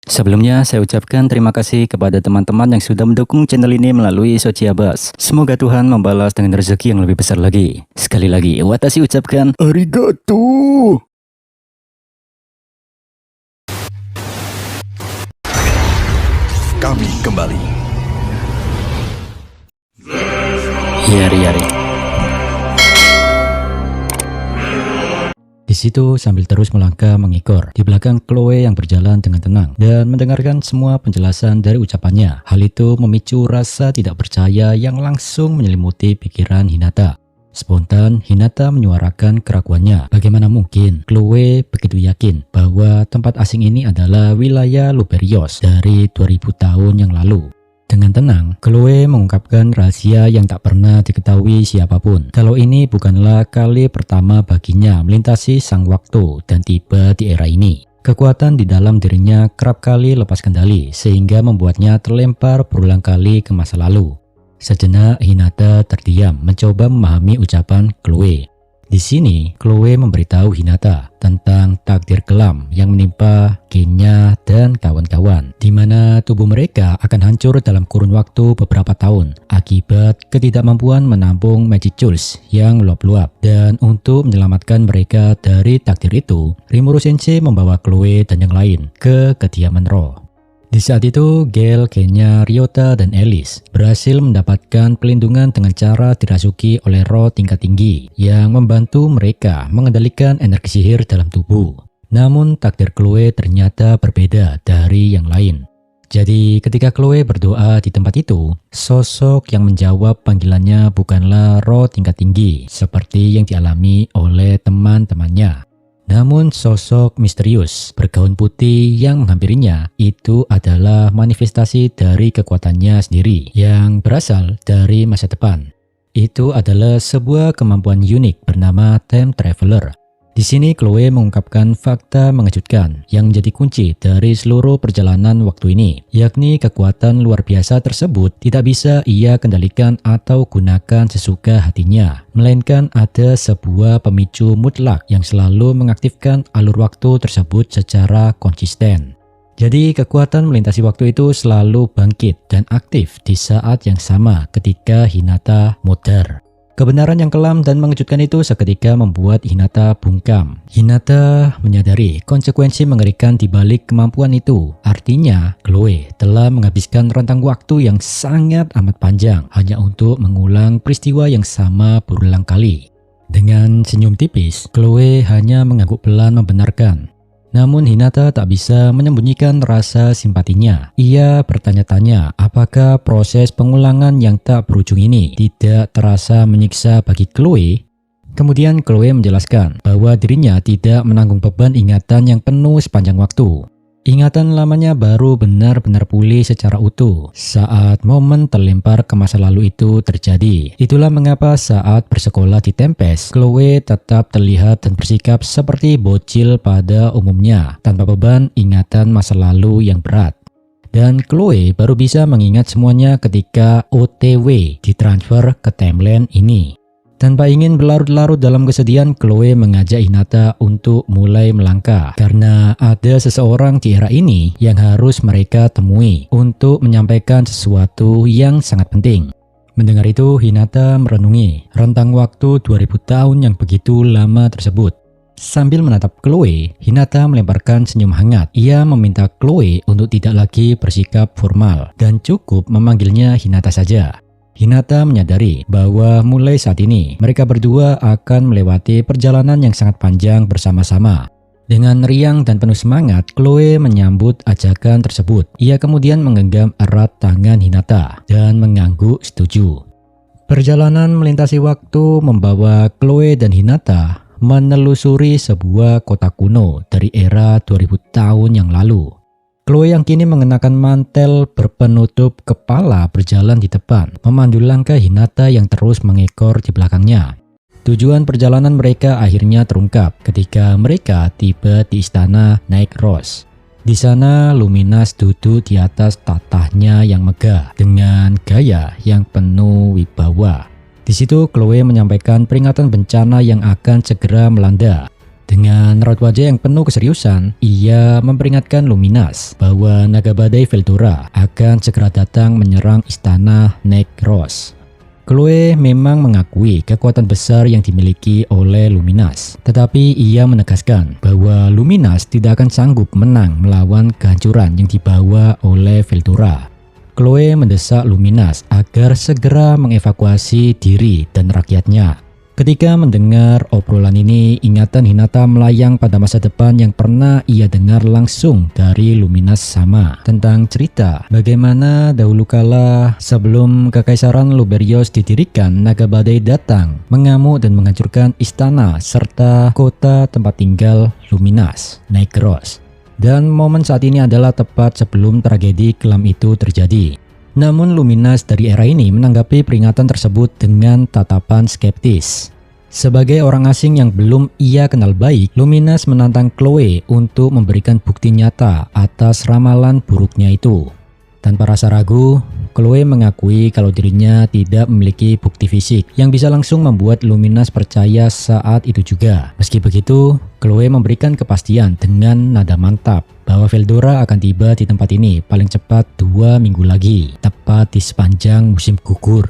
Sebelumnya, saya ucapkan terima kasih kepada teman-teman yang sudah mendukung channel ini melalui Sociabas. Semoga Tuhan membalas dengan rezeki yang lebih besar lagi. Sekali lagi, watashi ucapkan arigato. Kami kembali. Yari. Di situ sambil terus melangkah mengikor di belakang Chloe yang berjalan dengan tenang dan mendengarkan semua penjelasan dari ucapannya. Hal itu memicu rasa tidak percaya yang langsung menyelimuti pikiran Hinata. Spontan Hinata menyuarakan keraguannya. Bagaimana mungkin Chloe begitu yakin bahwa tempat asing ini adalah wilayah Luberios dari 2000 tahun yang lalu. Dengan tenang, Chloe mengungkapkan rahasia yang tak pernah diketahui siapapun. Kalau ini bukanlah kali pertama baginya melintasi sang waktu dan tiba di era ini. Kekuatan di dalam dirinya kerap kali lepas kendali sehingga membuatnya terlempar berulang kali ke masa lalu. Sejenak Hinata terdiam mencoba memahami ucapan Chloe. Di sini, Chloe memberitahu Hinata tentang takdir kelam yang menimpa Genya dan kawan-kawan, di mana tubuh mereka akan hancur dalam kurun waktu beberapa tahun akibat ketidakmampuan menampung magic jewels yang meluap-luap. Dan untuk menyelamatkan mereka dari takdir itu, Rimuru Sensei membawa Chloe dan yang lain ke kediaman roh. Di saat itu, Gale, Genya, Ryota, dan Alice berhasil mendapatkan pelindungan dengan cara dirasuki oleh roh tingkat tinggi yang membantu mereka mengendalikan energi sihir dalam tubuh. Namun takdir Chloe ternyata berbeda dari yang lain. Jadi ketika Chloe berdoa di tempat itu, sosok yang menjawab panggilannya bukanlah roh tingkat tinggi seperti yang dialami oleh teman-temannya. Namun sosok misterius bergaun putih yang menghampirinya itu adalah manifestasi dari kekuatannya sendiri yang berasal dari masa depan. Itu adalah sebuah kemampuan unik bernama Time Traveler. Di sini Chloe mengungkapkan fakta mengejutkan yang menjadi kunci dari seluruh perjalanan waktu ini, yakni kekuatan luar biasa tersebut tidak bisa ia kendalikan atau gunakan sesuka hatinya, melainkan ada sebuah pemicu mutlak yang selalu mengaktifkan alur waktu tersebut secara konsisten. Jadi kekuatan melintasi waktu itu selalu bangkit dan aktif di saat yang sama ketika Hinata mudar. Kebenaran yang kelam dan mengejutkan itu seketika membuat Hinata bungkam. Hinata menyadari konsekuensi mengerikan di balik kemampuan itu. Artinya, Chloe telah menghabiskan rentang waktu yang sangat amat panjang hanya untuk mengulang peristiwa yang sama berulang kali. Dengan senyum tipis, Chloe hanya mengangguk pelan membenarkan. Namun Hinata tak bisa menyembunyikan rasa simpatinya. Ia bertanya-tanya apakah proses pengulangan yang tak berujung ini tidak terasa menyiksa bagi Chloe. Kemudian Chloe menjelaskan bahwa dirinya tidak menanggung beban ingatan yang penuh sepanjang waktu. Ingatan lamanya baru benar-benar pulih secara utuh saat momen terlempar ke masa lalu itu terjadi. Itulah mengapa saat bersekolah di Tempest, Chloe tetap terlihat dan bersikap seperti bocil pada umumnya, tanpa beban ingatan masa lalu yang berat. Dan Chloe baru bisa mengingat semuanya ketika OTW ditransfer ke timeline ini. Tanpa ingin berlarut-larut dalam kesedihan, Chloe mengajak Hinata untuk mulai melangkah karena ada seseorang di era ini yang harus mereka temui untuk menyampaikan sesuatu yang sangat penting. Mendengar itu, Hinata merenungi rentang waktu 2000 tahun yang begitu lama tersebut. Sambil menatap Chloe, Hinata melemparkan senyum hangat. Ia meminta Chloe untuk tidak lagi bersikap formal dan cukup memanggilnya Hinata saja. Hinata menyadari bahwa mulai saat ini mereka berdua akan melewati perjalanan yang sangat panjang bersama-sama. Dengan riang dan penuh semangat, Chloe menyambut ajakan tersebut. Ia kemudian menggenggam erat tangan Hinata dan mengangguk setuju. Perjalanan melintasi waktu membawa Chloe dan Hinata menelusuri sebuah kota kuno dari era 2000 tahun yang lalu. Chloe yang kini mengenakan mantel berpenutup kepala berjalan di depan, memandu langkah Hinata yang terus mengekor di belakangnya. Tujuan perjalanan mereka akhirnya terungkap ketika mereka tiba di istana Night Rose. Di sana Luminas duduk di atas tatahnya yang megah dengan gaya yang penuh wibawa. Di situ Chloe menyampaikan peringatan bencana yang akan segera melanda. Dengan raut wajah yang penuh keseriusan, ia memperingatkan Luminas bahwa naga badai Veldora akan segera datang menyerang istana Necros. Chloe memang mengakui kekuatan besar yang dimiliki oleh Luminas, tetapi ia menegaskan bahwa Luminas tidak akan sanggup menang melawan kehancuran yang dibawa oleh Veldora. Chloe mendesak Luminas agar segera mengevakuasi diri dan rakyatnya. Ketika mendengar obrolan ini, ingatan Hinata melayang pada masa depan yang pernah ia dengar langsung dari Luminas sama, tentang cerita bagaimana dahulu kala sebelum Kekaisaran Luberios didirikan, naga badai datang, mengamuk dan menghancurkan istana serta kota tempat tinggal Luminas, Necros. Dan momen saat ini adalah tepat sebelum tragedi kelam itu terjadi. Namun Luminas dari era ini menanggapi peringatan tersebut dengan tatapan skeptis. Sebagai orang asing yang belum ia kenal baik, Luminas menantang Chloe untuk memberikan bukti nyata atas ramalan buruknya itu. Tanpa rasa ragu, Chloe mengakui kalau dirinya tidak memiliki bukti fisik yang bisa langsung membuat Luminas percaya saat itu juga. Meski begitu, Chloe memberikan kepastian dengan nada mantap bahwa Veldora akan tiba di tempat ini paling cepat 2 minggu lagi, tepat di sepanjang musim gugur.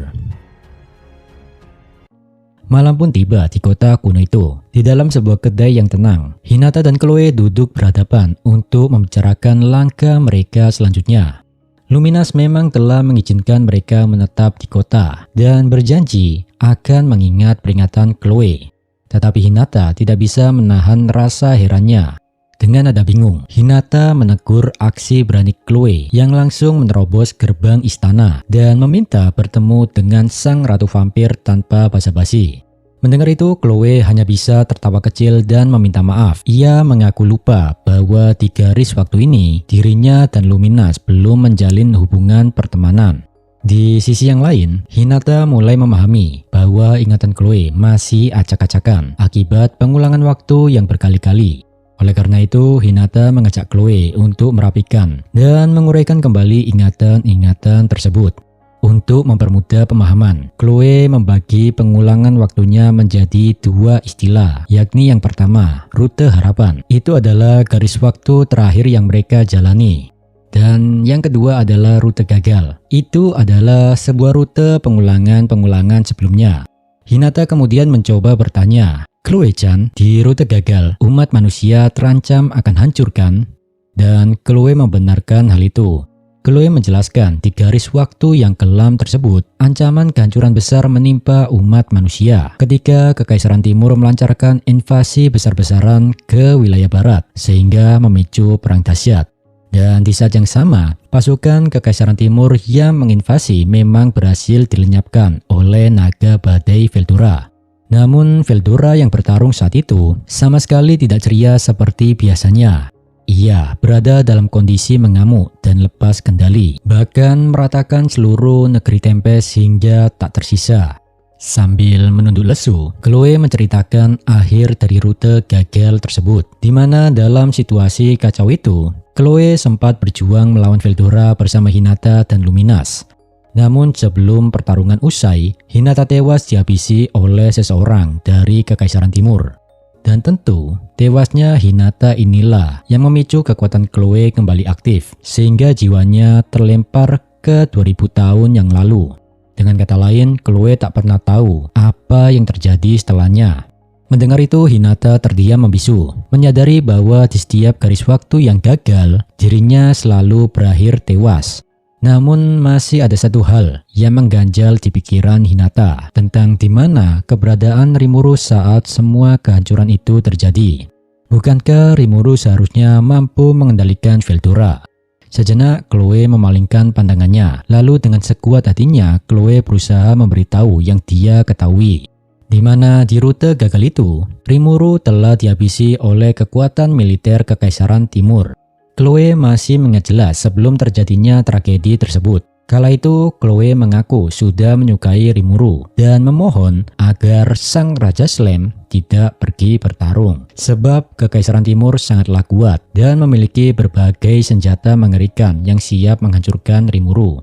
Malam pun tiba di kota kuno itu. Di dalam sebuah kedai yang tenang, Hinata dan Chloe duduk berhadapan untuk membicarakan langkah mereka selanjutnya. Luminas memang telah mengizinkan mereka menetap di kota dan berjanji akan mengingat peringatan Chloe. Tetapi Hinata tidak bisa menahan rasa herannya. Dengan nada bingung, Hinata menegur aksi berani Chloe yang langsung menerobos gerbang istana dan meminta bertemu dengan sang ratu vampir tanpa basa-basi. Mendengar itu, Chloe hanya bisa tertawa kecil dan meminta maaf. Ia mengaku lupa bahwa di garis waktu ini, dirinya dan Luminas belum menjalin hubungan pertemanan. Di sisi yang lain, Hinata mulai memahami bahwa ingatan Chloe masih acak-acakan akibat pengulangan waktu yang berkali-kali. Oleh karena itu, Hinata mengajak Chloe untuk merapikan dan menguraikan kembali ingatan-ingatan tersebut. Untuk mempermudah pemahaman, Chloe membagi pengulangan waktunya menjadi 2 istilah, yakni yang pertama, rute harapan. Itu adalah garis waktu terakhir yang mereka jalani. Dan yang kedua adalah rute gagal. Itu adalah sebuah rute pengulangan-pengulangan sebelumnya. Hinata kemudian mencoba bertanya, Chloe-chan, di rute gagal, umat manusia terancam akan hancur kan? Dan Chloe membenarkan hal itu. Chloe menjelaskan di garis waktu yang kelam tersebut, ancaman kehancuran besar menimpa umat manusia ketika Kekaisaran Timur melancarkan invasi besar-besaran ke wilayah barat sehingga memicu perang dahsyat. Dan di saat yang sama, pasukan Kekaisaran Timur yang menginvasi memang berhasil dilenyapkan oleh naga badai Veldora. Namun Veldora yang bertarung saat itu sama sekali tidak ceria seperti biasanya. Ia berada dalam kondisi mengamuk dan lepas kendali, bahkan meratakan seluruh negeri Tempest hingga tak tersisa. Sambil menunduk lesu, Chloe menceritakan akhir dari rute gagal tersebut, di mana dalam situasi kacau itu, Chloe sempat berjuang melawan Veldora bersama Hinata dan Luminas. Namun sebelum pertarungan usai, Hinata tewas dihabisi oleh seseorang dari Kekaisaran Timur. Dan tentu, tewasnya Hinata inilah yang memicu kekuatan Chloe kembali aktif, sehingga jiwanya terlempar ke 2000 tahun yang lalu. Dengan kata lain, Chloe tak pernah tahu apa yang terjadi setelahnya. Mendengar itu, Hinata terdiam membisu, menyadari bahwa di setiap garis waktu yang gagal, dirinya selalu berakhir tewas. Namun masih ada satu hal yang mengganjal di pikiran Hinata tentang di mana keberadaan Rimuru saat semua kehancuran itu terjadi. Bukankah Rimuru seharusnya mampu mengendalikan Veldora? Sejenak Chloe memalingkan pandangannya, lalu dengan sekuat hatinya Chloe berusaha memberitahu yang dia ketahui. Di mana di rute gagal itu, Rimuru telah dihabisi oleh kekuatan militer Kekaisaran Timur. Chloe masih mengingat jelas sebelum terjadinya tragedi tersebut. Kala itu, Chloe mengaku sudah menyukai Rimuru dan memohon agar sang Raja Slem tidak pergi bertarung. Sebab Kekaisaran Timur sangatlah kuat dan memiliki berbagai senjata mengerikan yang siap menghancurkan Rimuru.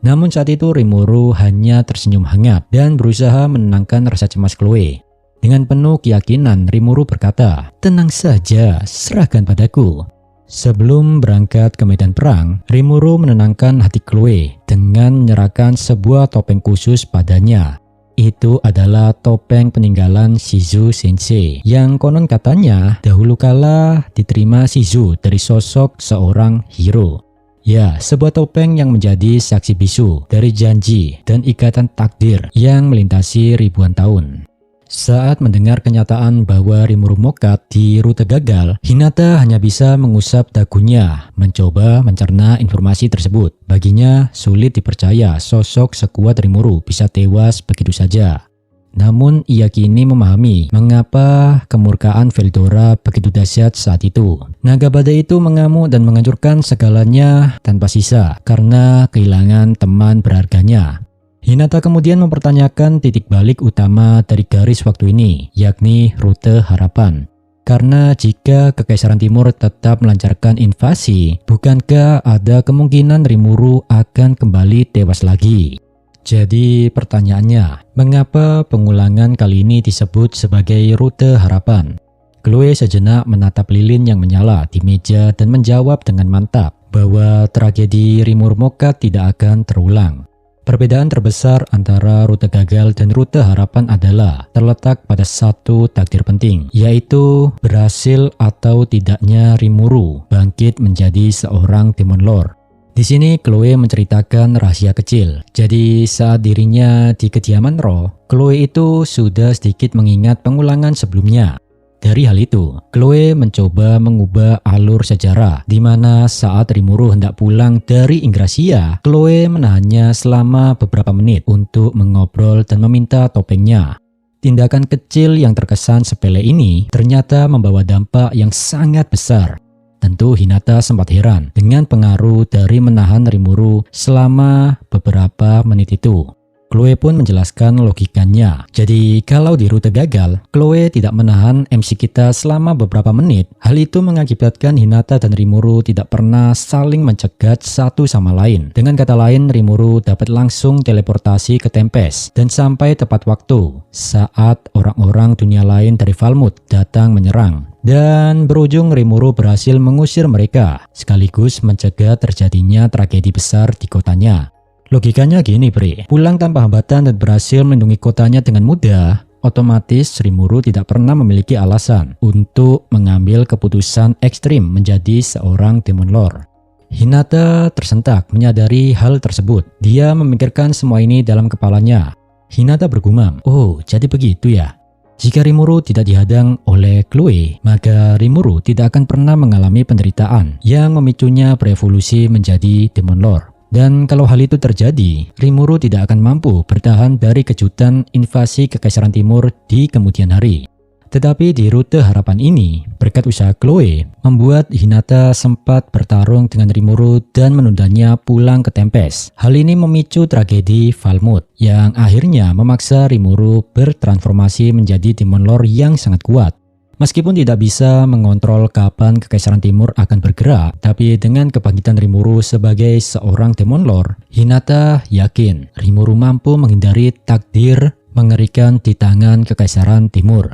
Namun saat itu Rimuru hanya tersenyum hangat dan berusaha menenangkan rasa cemas Chloe. Dengan penuh keyakinan, Rimuru berkata, "Tenang saja, serahkan padaku." Sebelum berangkat ke medan perang, Rimuru menenangkan hati Chloe dengan menyerahkan sebuah topeng khusus padanya. Itu adalah topeng peninggalan Shizu Sensei yang konon katanya dahulu kala diterima Shizu dari sosok seorang hero. Ya, sebuah topeng yang menjadi saksi bisu dari janji dan ikatan takdir yang melintasi ribuan tahun. Saat mendengar kenyataan bahwa Rimuru Mokat di rute gagal, Hinata hanya bisa mengusap dagunya, mencoba mencerna informasi tersebut. Baginya sulit dipercaya sosok sekuat Rimuru bisa tewas begitu saja. Namun ia kini memahami mengapa kemurkaan Veldora begitu dahsyat saat itu. Naga badai itu mengamuk dan menghancurkan segalanya tanpa sisa karena kehilangan teman berharganya. Hinata kemudian mempertanyakan titik balik utama dari garis waktu ini, yakni rute harapan. Karena jika Kekaisaran Timur tetap melancarkan invasi, bukankah ada kemungkinan Rimuru akan kembali tewas lagi? Jadi pertanyaannya, mengapa pengulangan kali ini disebut sebagai rute harapan? Chloe sejenak menatap lilin yang menyala di meja dan menjawab dengan mantap bahwa tragedi Rimuru Mokat tidak akan terulang. Perbedaan terbesar antara rute gagal dan rute harapan adalah terletak pada satu takdir penting, yaitu berhasil atau tidaknya Rimuru bangkit menjadi seorang Demon Lord. Di sini Chloe menceritakan rahasia kecil. Jadi saat dirinya di kediaman roh, Chloe itu sudah sedikit mengingat pengulangan sebelumnya. Dari hal itu, Chloe mencoba mengubah alur sejarah, di mana saat Rimuru hendak pulang dari Ingracia, Chloe menahannya selama beberapa menit untuk mengobrol dan meminta topengnya. Tindakan kecil yang terkesan sepele ini ternyata membawa dampak yang sangat besar. Tentu Hinata sempat heran dengan pengaruh dari menahan Rimuru selama beberapa menit itu. Chloe pun menjelaskan logikanya. Jadi kalau di rute gagal, Chloe tidak menahan MC kita selama beberapa menit. Hal itu mengakibatkan Hinata dan Rimuru tidak pernah saling mencegat satu sama lain. Dengan kata lain, Rimuru dapat langsung teleportasi ke Tempest dan sampai tepat waktu saat orang-orang dunia lain dari Falmouth datang menyerang. Dan berujung Rimuru berhasil mengusir mereka, sekaligus mencegah terjadinya tragedi besar di kotanya. Logikanya gini Bre, pulang tanpa hambatan dan berhasil melindungi kotanya dengan mudah, otomatis Rimuru tidak pernah memiliki alasan untuk mengambil keputusan ekstrim menjadi seorang Demon Lord. Hinata tersentak menyadari hal tersebut. Dia memikirkan semua ini dalam kepalanya. Hinata bergumam, "Oh, jadi begitu ya?" Jika Rimuru tidak dihadang oleh Chloe, maka Rimuru tidak akan pernah mengalami penderitaan yang memicunya berevolusi menjadi Demon Lord. Dan kalau hal itu terjadi, Rimuru tidak akan mampu bertahan dari kejutan invasi Kekaisaran Timur di kemudian hari. Tetapi di rute harapan ini, berkat usaha Chloe, membuat Hinata sempat bertarung dengan Rimuru dan menundanya pulang ke Tempest. Hal ini memicu tragedi Falmouth, yang akhirnya memaksa Rimuru bertransformasi menjadi Demon Lord yang sangat kuat. Meskipun tidak bisa mengontrol kapan Kekaisaran Timur akan bergerak, tapi dengan kebangkitan Rimuru sebagai seorang Demon Lord, Hinata yakin Rimuru mampu menghindari takdir mengerikan di tangan Kekaisaran Timur.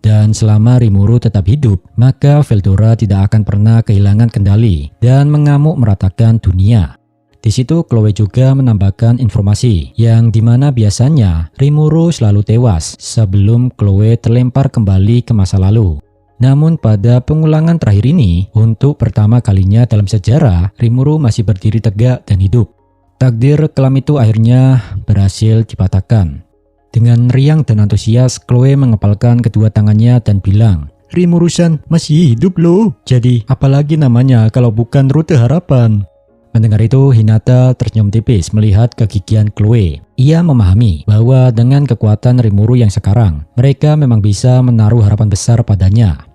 Dan selama Rimuru tetap hidup, maka Veldora tidak akan pernah kehilangan kendali dan mengamuk meratakan dunia. Di situ Chloe juga menambahkan informasi yang dimana biasanya Rimuru selalu tewas sebelum Chloe terlempar kembali ke masa lalu. Namun pada pengulangan terakhir ini, untuk pertama kalinya dalam sejarah, Rimuru masih berdiri tegak dan hidup. Takdir kelam itu akhirnya berhasil dipatahkan. Dengan riang dan antusias, Chloe mengepalkan kedua tangannya dan bilang, "Rimuru-san masih hidup loh. Jadi apalagi namanya kalau bukan rute harapan." Mendengar itu, Hinata tersenyum tipis melihat kegigihan Chloe. Ia memahami bahwa dengan kekuatan Rimuru yang sekarang, mereka memang bisa menaruh harapan besar padanya.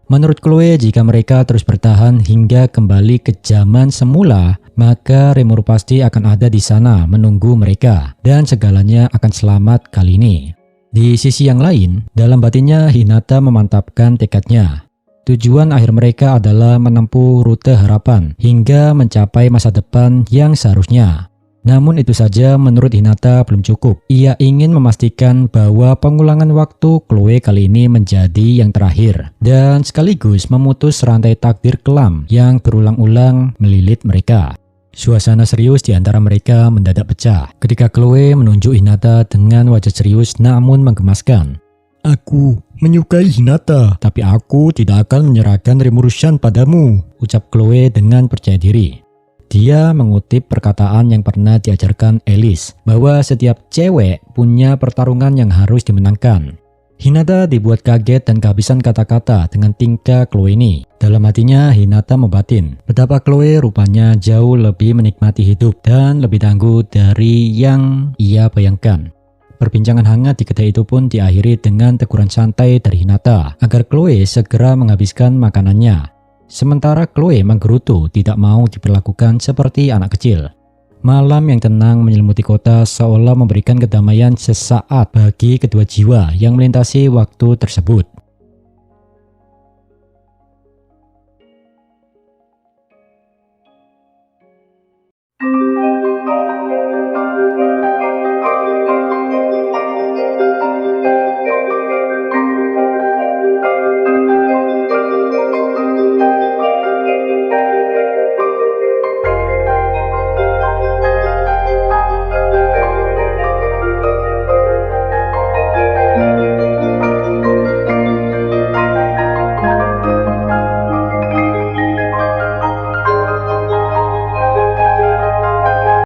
Menurut Chloe, jika mereka terus bertahan hingga kembali ke zaman semula, maka Rimuru pasti akan ada di sana menunggu mereka, dan segalanya akan selamat kali ini. Di sisi yang lain, dalam batinnya Hinata memantapkan tekadnya. Tujuan akhir mereka adalah menempuh rute harapan hingga mencapai masa depan yang seharusnya. Namun itu saja menurut Hinata belum cukup. Ia ingin memastikan bahwa pengulangan waktu Chloe kali ini menjadi yang terakhir dan sekaligus memutus rantai takdir kelam yang berulang-ulang melilit mereka. Suasana serius di antara mereka mendadak pecah ketika Chloe menunjuk Hinata dengan wajah serius namun menggemaskan. Aku menyukai Hinata, Tapi aku tidak akan menyerahkan Rimuru-san padamu, ucap Chloe dengan percaya diri. Dia mengutip perkataan yang pernah diajarkan Alice, bahwa setiap cewek punya pertarungan yang harus dimenangkan. Hinata dibuat kaget dan kehabisan kata-kata dengan tingkah Chloe ini. Dalam hatinya Hinata membatin betapa Chloe rupanya jauh lebih menikmati hidup dan lebih tangguh dari yang ia bayangkan. Perbincangan hangat di kedai itu pun diakhiri dengan teguran santai dari Hinata agar Chloe segera menghabiskan makanannya. Sementara Chloe menggerutu tidak mau diperlakukan seperti anak kecil. Malam yang tenang menyelimuti kota seolah memberikan kedamaian sesaat bagi kedua jiwa yang melintasi waktu tersebut.